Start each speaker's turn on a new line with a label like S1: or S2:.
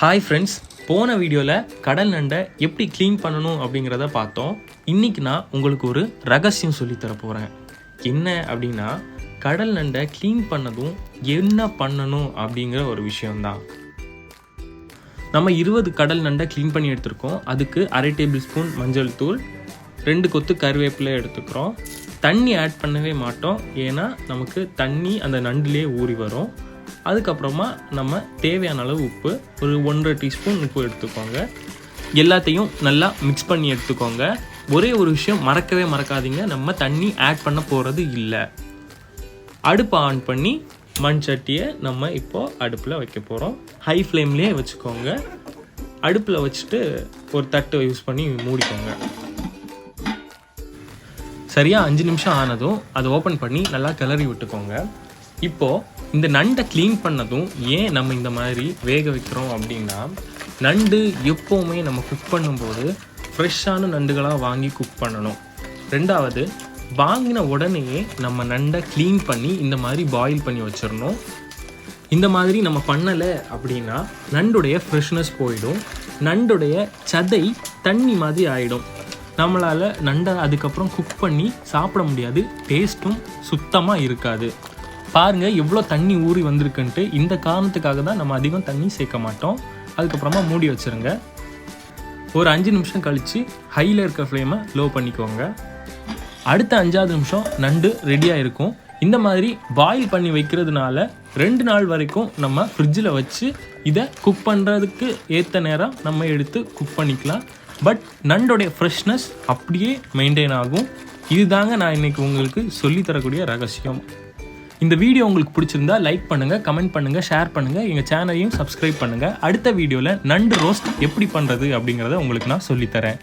S1: Hi friends, போன வீடியோவில் கடல் நண்டை எப்படி க்ளீன் பண்ணணும் அப்படிங்கிறத பார்த்தோம். இன்றைக்கி நான் உங்களுக்கு ஒரு ரகசியம் சொல்லித்தர போகிறேன். என்ன அப்படின்னா, கடல் நண்டை க்ளீன் பண்ணதும் என்ன பண்ணணும் அப்படிங்கிற ஒரு விஷயம்தான். நம்ம 20 கடல் நண்டை க்ளீன் பண்ணி எடுத்துருக்கோம். அதுக்கு 1/2 டேபிள் ஸ்பூன் மஞ்சள் தூள், 2 கொத்து கருவேப்பிலை எடுத்துக்கிறோம். தண்ணி ஆட் பண்ணவே மாட்டோம், ஏன்னா நமக்கு தண்ணி அந்த நண்டுலேயே ஊறி வரும். அதுக்கப்புறமா நம்ம தேவையான அளவு உப்பு, ஒரு 1.5 டீஸ்பூன் உப்பு எடுத்துக்கோங்க. எல்லாத்தையும் நல்லா மிக்ஸ் பண்ணி எடுத்துக்கோங்க. ஒரே ஒரு விஷயம் மறக்கவே மறக்காதீங்க, நம்ம தண்ணி ஆட் பண்ண போகிறது இல்லை. அடுப்பை ஆன் பண்ணி மண் சட்டியை நம்ம இப்போது அடுப்பில் வைக்க போகிறோம். ஹை ஃப்ளேம்லேயே வச்சுக்கோங்க. அடுப்பில் வச்சுட்டு ஒரு தட்டு யூஸ் பண்ணி மூடிக்கோங்க. சரியாக 5 நிமிஷம் ஆனதும் அதை ஓப்பன் பண்ணி நல்லா கிளறி விட்டுக்கோங்க. இப்போது இந்த நண்டை க்ளீன் பண்ணதும் ஏன் நம்ம இந்த மாதிரி வேக வைக்கிறோம் அப்படின்னா, நண்டு எப்போவுமே நம்ம குக் பண்ணும்போது ஃப்ரெஷ்ஷான நண்டுகளாக வாங்கி குக் பண்ணணும். ரெண்டாவது, வாங்கின உடனேயே நம்ம நண்டை க்ளீன் பண்ணி இந்த மாதிரி பாயில் பண்ணி வச்சிடணும். இந்த மாதிரி நம்ம பண்ணலை அப்படின்னா நண்டுடைய ஃப்ரெஷ்னஸ் போயிடும். நண்டுடைய சதை தண்ணி மாதிரி ஆகிடும். நம்மளால் நண்டை அதுக்கப்புறம் குக் பண்ணி சாப்பிட முடியாது. டேஸ்ட்டும் சுத்தமாக இருக்காது. பாருங்கள் எவ்வளோ தண்ணி ஊறி வந்திருக்குன்ட்டு. இந்த காரணத்துக்காக தான் நம்ம அதிகம் தண்ணி சேர்க்க மாட்டோம். அதுக்கப்புறமா மூடி வச்சுருங்க. ஒரு 5 நிமிஷம் கழித்து ஹையில் இருக்க ஃப்ளேமை லோ பண்ணிக்கோங்க. அடுத்த 5ஆவது நிமிஷம் நண்டு ரெடியாக இருக்கும். இந்த மாதிரி பாயில் பண்ணி வைக்கிறதுனால 2 நாள் வரைக்கும் நம்ம ஃப்ரிட்ஜில் வச்சு இதை குக் பண்ணுறதுக்கு ஏற்ற நேரம் நம்ம எடுத்து குக் பண்ணிக்கலாம். பட் நண்டோடைய ஃப்ரெஷ்னஸ் அப்படியே மெயின்டைன் ஆகும். இதுதாங்க நான் இன்றைக்கி உங்களுக்கு சொல்லித்தரக்கூடிய ரகசியம். இந்த வீடியோ உங்களுக்கு பிடிச்சிருந்தா லைக் பண்ணுங்கள், கமெண்ட் பண்ணுங்கள், ஷேர் பண்ணுங்கள். எங்கள் சேனலையும் சப்ஸ்கிரைப் பண்ணுங்கள். அடுத்த வீடியோவில் நண்டு ரோஸ்ட் எப்படி பண்ணுறது அப்படிங்கிறத உங்களுக்கு நான் சொல்லித்தரேன்.